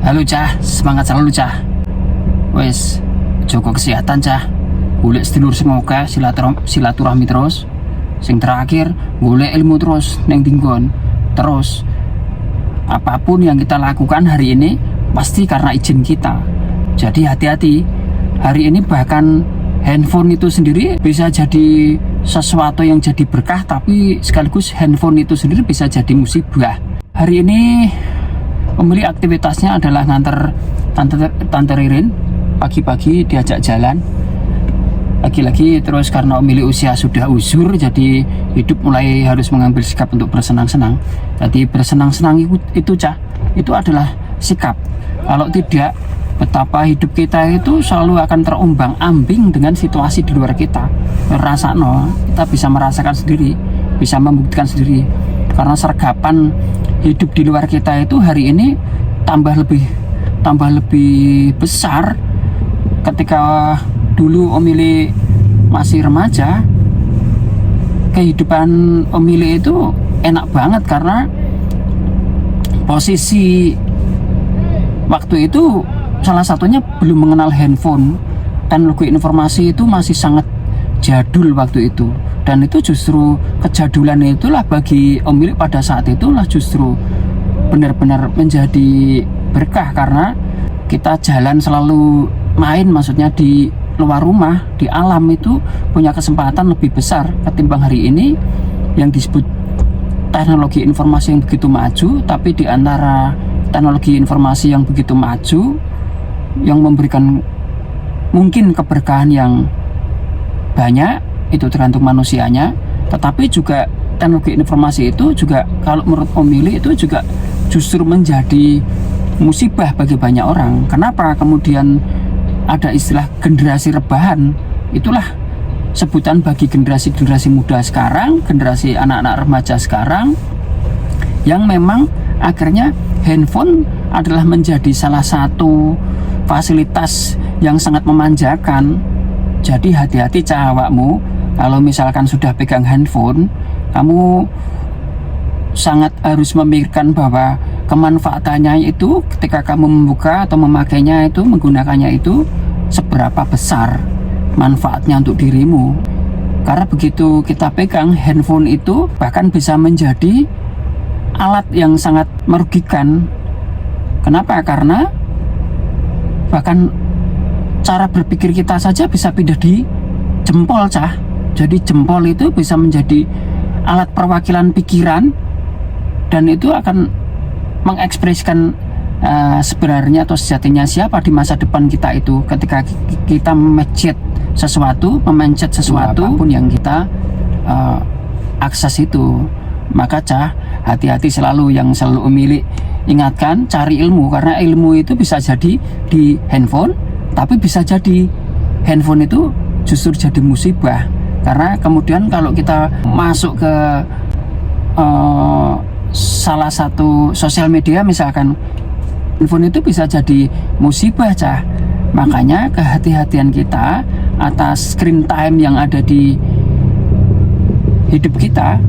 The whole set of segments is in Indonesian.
Halo Cah, semangat selalu Cah. Wes, jaga kesehatan Cah. Golek sedulur semoga silaturahmi terus. Sing terakhir, golek ilmu terus neng tinggon. Terus apapun yang kita lakukan hari ini pasti karena izin kita. Jadi hati-hati. Hari ini bahkan handphone itu sendiri bisa jadi sesuatu yang jadi berkah, tapi sekaligus handphone itu sendiri bisa jadi musibah. Hari ini pemilik aktivitasnya adalah nganter Tante Ririn pagi-pagi diajak jalan. Lagi-lagi terus karena pemilik usia sudah uzur, jadi hidup mulai harus mengambil sikap untuk bersenang-senang. Jadi bersenang-senang itu Cah, itu adalah sikap. Kalau tidak, betapa hidup kita itu selalu akan terombang-ambing dengan situasi di luar kita. Kita bisa merasakan sendiri, bisa membuktikan sendiri. Karena sergapan hidup di luar kita itu hari ini tambah lebih besar. Ketika dulu Omili masih remaja, kehidupan Omili itu enak banget karena posisi waktu itu salah satunya belum mengenal handphone. Teknologi informasi itu masih sangat jadul waktu itu, dan itu justru kejadulan itulah bagi Omili pada saat itulah justru benar-benar menjadi berkah, karena kita jalan selalu main, maksudnya di luar rumah, di alam itu punya kesempatan lebih besar ketimbang hari ini yang disebut teknologi informasi yang begitu maju. Tapi di antara teknologi informasi yang begitu maju, yang memberikan mungkin keberkahan yang banyak, itu tergantung manusianya, tetapi juga teknologi informasi itu juga kalau menurut Omili itu juga justru menjadi musibah bagi banyak orang. Kenapa kemudian ada istilah generasi rebahan? Itulah sebutan bagi generasi muda sekarang, generasi anak-anak remaja sekarang, yang memang akhirnya handphone adalah menjadi salah satu fasilitas yang sangat memanjakan. Jadi hati-hati Cah awakmu, kalau misalkan sudah pegang handphone, kamu sangat harus memikirkan bahwa kemanfaatannya itu ketika kamu membuka atau memakainya itu, menggunakannya itu, seberapa besar manfaatnya untuk dirimu. Karena begitu kita pegang handphone itu bahkan bisa menjadi alat yang sangat merugikan. Kenapa? Karena bahkan cara berpikir kita saja bisa pindah di jempol Cah. Jadi jempol itu bisa menjadi alat perwakilan pikiran, dan itu akan mengekspresikan sebenarnya atau sejatinya siapa di masa depan kita itu ketika kita memencet sesuatu apapun yang kita akses itu. Maka Cah, hati-hati selalu, yang selalu Omili ingatkan, cari ilmu, karena ilmu itu bisa jadi di handphone, tapi bisa jadi handphone itu justru jadi musibah. Karena kemudian kalau kita masuk ke salah satu sosial media misalkan, handphone itu bisa jadi musibah Cah. Makanya kehati-hatian kita atas screen time yang ada di hidup kita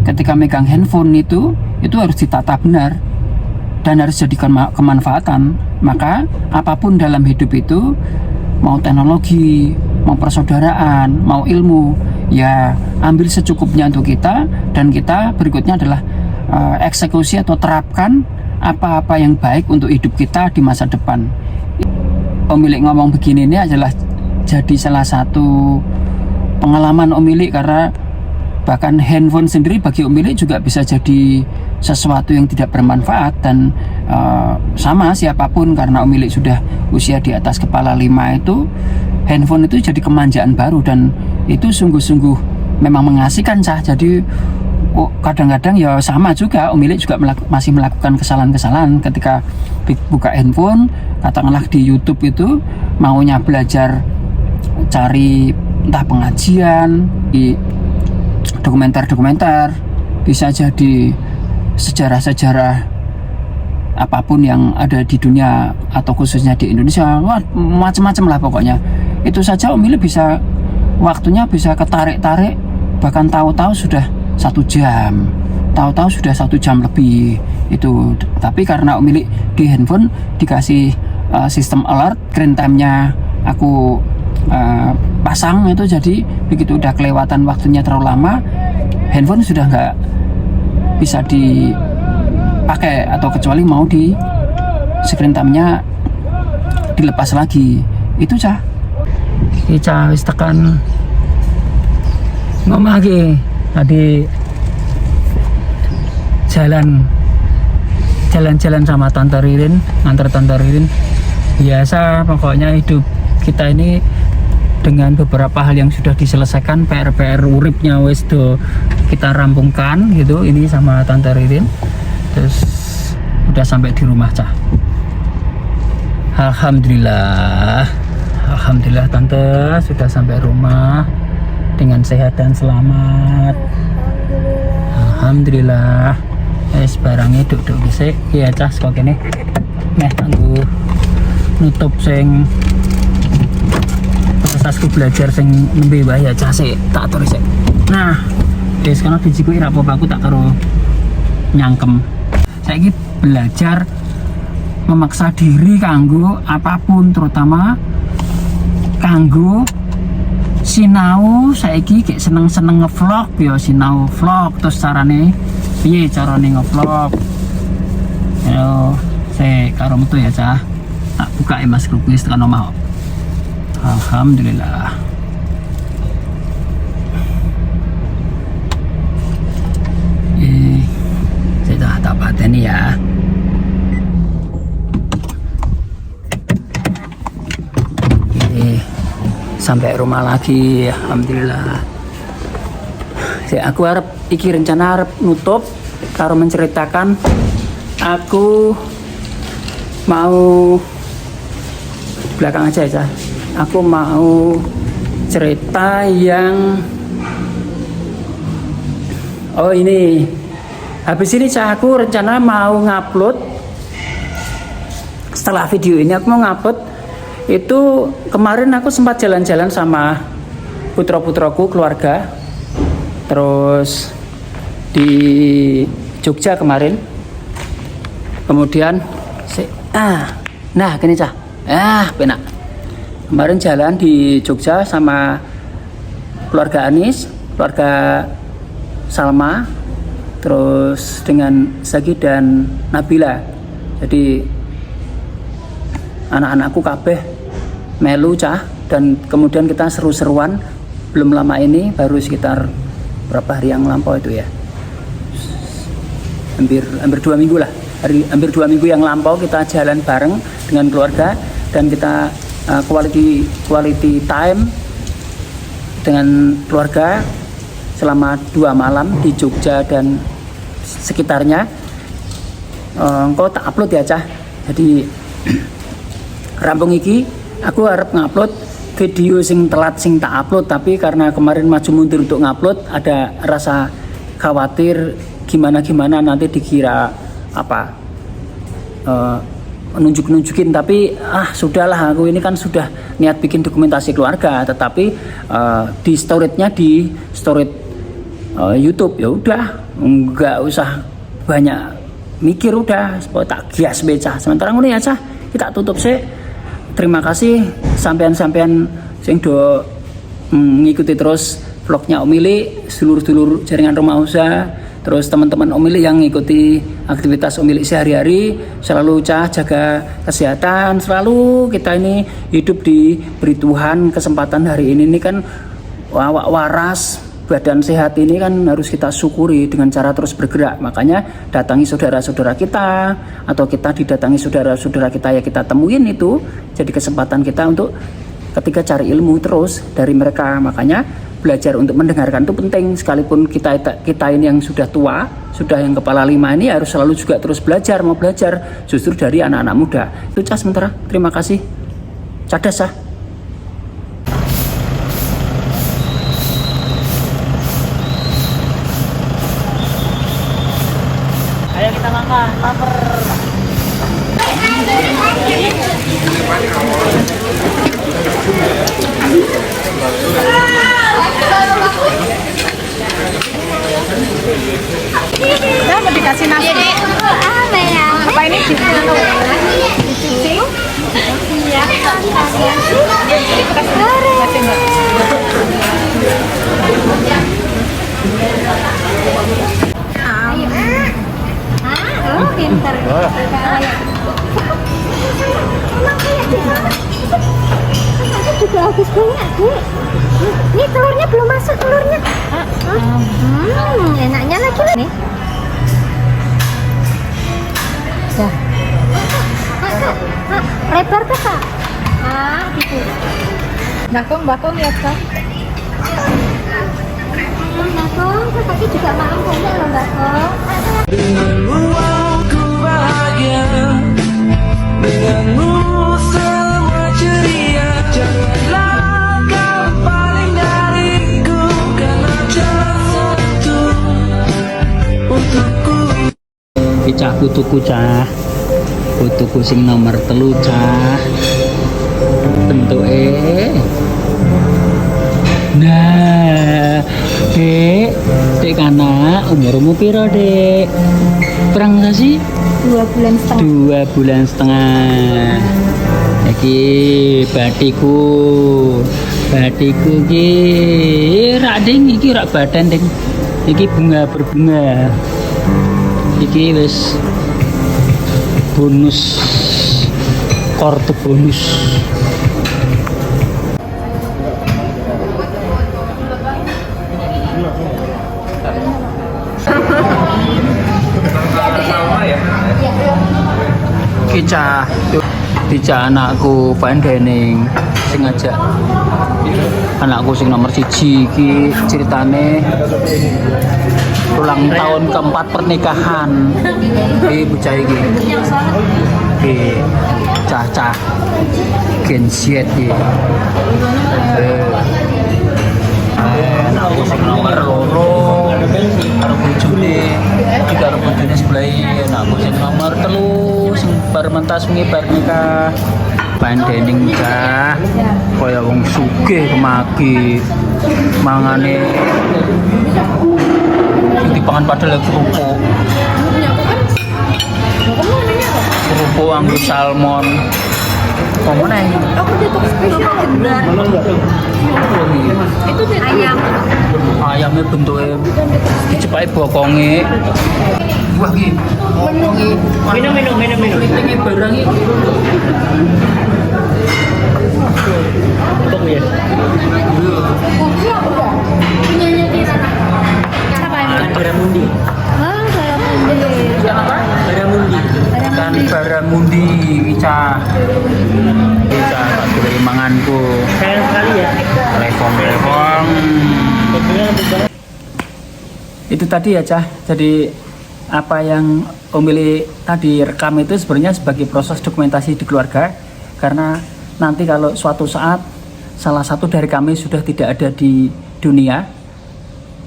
ketika megang handphone itu harus ditata benar dan harus jadikan kemanfaatan. Maka apapun dalam hidup itu, mau teknologi, mau persaudaraan, mau ilmu, ya ambil secukupnya untuk kita, dan kita berikutnya adalah eksekusi atau terapkan apa-apa yang baik untuk hidup kita di masa depan. Omili ngomong begini ini adalah jadi salah satu pengalaman Omili, karena bahkan handphone sendiri bagi Omili juga bisa jadi sesuatu yang tidak bermanfaat. Dan sama siapapun, karena Omili sudah usia di atas kepala 5 itu, handphone itu jadi kemanjaan baru, dan itu sungguh-sungguh memang mengasihkan Cah. Jadi kadang-kadang ya sama juga, Omili juga masih melakukan kesalahan-kesalahan ketika buka handphone, katakanlah di YouTube itu, maunya belajar cari entah pengajian, di dokumenter-dokumenter, bisa jadi sejarah-sejarah apapun yang ada di dunia atau khususnya di Indonesia, macam-macam lah pokoknya. Itu saja Omili bisa, waktunya bisa ketarik-tarik, bahkan tahu-tahu sudah 1 jam. tahu-tahu sudah 1 jam lebih itu. Tapi karena Umi di handphone dikasih sistem alert, screen time-nya aku pasang itu, jadi begitu udah kelewatan waktunya terlalu lama, handphone sudah nggak bisa dipakai, atau kecuali mau di screen time-nya dilepas lagi. Itu Cah. Iki Cah wis tekan ngomong lagi tadi, jalan-jalan sama Tante Ririn, nganter Tante Ririn. Biasa pokoknya hidup kita ini dengan beberapa hal yang sudah diselesaikan, PR-PR uripnya wis do kita rampungkan gitu. Ini sama Tante Ririn, terus udah sampai di rumah Cah. Alhamdulillah Tante sudah sampai rumah dengan sehat dan selamat. Alhamdulillah. Barangnya duduk gisik ya Cah, kok kene meh kanggo nutup sing prosesku belajar sing nembe wae ya Cah, sik tak atur sik. Nah, wis kana bijiku ora apa-apa, aku tak karo nyangkem. Saiki belajar memaksa diri kanggo apapun, terutama kanggo sinau. Saiki kayak seneng-seneng ngevlog ya, sinau vlog. Terus carane piye carane ngevlog? Ayo saya karo metu ya Cah, tak buka Mas grup wis tekan omah. Alhamdulillah. Saya tak pateni ya. Sampai rumah lagi, alhamdulillah. Aku harap iki rencana harap nutup karo menceritakan aku mau belakang aja ya. Aku mau cerita yang ini. Habis ini aku rencana mau ngupload, setelah video ini aku mau ngupload. Itu kemarin aku sempat jalan-jalan sama putra-putraku, keluarga, terus di Jogja kemarin. Kemudian nah gini Cah, penak. Kemarin jalan di Jogja sama keluarga Anis, keluarga Salma, terus dengan Zaki dan Nabila. Jadi anak-anakku kabeh melu Cah, dan kemudian kita seru-seruan. Belum lama ini, baru sekitar berapa hari yang lampau itu ya, hampir 2 minggu lah, hampir 2 minggu yang lampau kita jalan bareng dengan keluarga, dan kita quality time dengan keluarga selama 2 malam di Jogja dan sekitarnya. Engkau tak upload ya Cah. Jadi rampung iki aku harap ngupload video sing telat sing tak upload, tapi karena kemarin maju mundur untuk ngupload, ada rasa khawatir gimana nanti dikira apa nunjukin, tapi sudahlah, aku ini kan sudah niat bikin dokumentasi keluarga, tetapi di storage-nya di storage YouTube ya udah nggak usah banyak mikir, udah supaya tak gias beca. Sementara ngono ya Cah, kita tutup sih. Terima kasih sampean-sampean sing do ngikuti terus vlognya Om Ili, sedulur-sedulur jaringan rumah usaha, terus teman-teman Om Ili yang ngikuti aktivitas Om Ili sehari-hari. Selalu Cah jaga kesehatan, selalu kita ini hidup diberi Tuhan kesempatan hari ini kan waras, badan sehat ini kan harus kita syukuri dengan cara terus bergerak. Makanya datangi saudara-saudara kita, atau kita didatangi saudara-saudara kita ya kita temuin, itu jadi kesempatan kita untuk ketika cari ilmu terus dari mereka. Makanya belajar untuk mendengarkan itu penting, sekalipun kita ini yang sudah tua, sudah yang kepala 5 ini harus selalu juga terus belajar, mau belajar justru dari anak-anak muda. Itu Cah sementara, terima kasih. Cadas Cah. Ayo kita makan, lapar. Ini kasih nasi. Apa ya? Apa ini? Dicuci. Iya. Kasih Mbak. Oh, pintar. Juga habis banyak, Bu. Ini telurnya belum masuk telurnya. Enaknya lagi nih. Dah. Lebar ke Kak? Gitu. Bakung ya, Kak. Bakung, kakaknya juga mau punya loh, Bakung. Denganmu aku bahagia, denganmu semua ceria. Janganlah kau paling dariku, karena jalan satu untukku. Cah putuku cah, putuku sing nomor telu cah, bentuke. Nah, dek kana umurmu piro dek? Perang sih? 2 bulan setengah. 2 bulan setengah. Iki batiku ki rak ding iki rak badan ding. Iki bunga berbunga. Iki wis bonus kartu bonus. Kica anakku pandening sing ngajak anakku sing nomor 1 iki ceritane ulang tahun keempat pernikahan bocah iki cah Gen Z iki anakku sing nomor 2 karo bojone iki karo bojone sebelah anakku sing nomor 3 sing bar mentas wingi bar nikah pandening cah kaya wong sugih kemaki mangane dipangan padahal kerupuk anggur salmon mana ini? Aku tutup spesial benar. Itu ayam. Ayamnya bentuknya dicepai bokongnya. Wah ki. Minum. Ini barang ini. Untung ya. Baramundi. Ikan apa? Baramundi. Ikan baramundi, Ica. Ica, tak manganku. Keren sekali ya. Telepon. Itu tadi ya, Cah. Jadi apa yang Om Billy tadi rekam itu sebenarnya sebagai proses dokumentasi di keluarga, karena nanti kalau suatu saat salah satu dari kami sudah tidak ada di dunia,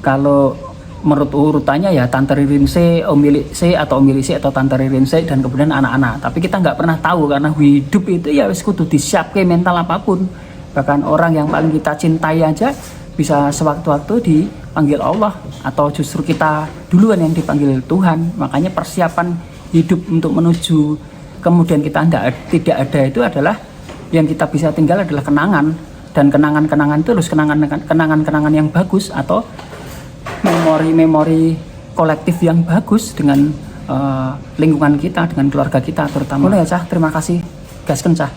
kalau menurut urutannya ya Tante Ririn C, Om Billy C, atau Om Billy C atau Tante Ririn C, dan kemudian anak-anak. Tapi kita nggak pernah tahu karena hidup itu ya wis kudu disiapke mental apapun. Bahkan orang yang paling kita cintai aja bisa sewaktu-waktu dipanggil Allah, atau justru kita duluan yang dipanggil Tuhan. Makanya persiapan hidup untuk menuju kemudian kita tidak ada itu adalah yang kita bisa tinggal adalah kenangan, dan kenangan-kenangan itu harus kenangan-kenangan yang bagus atau memori-memori kolektif yang bagus dengan lingkungan kita, dengan keluarga kita terutama. Boleh ya Cah, terima kasih. Gasken Cah.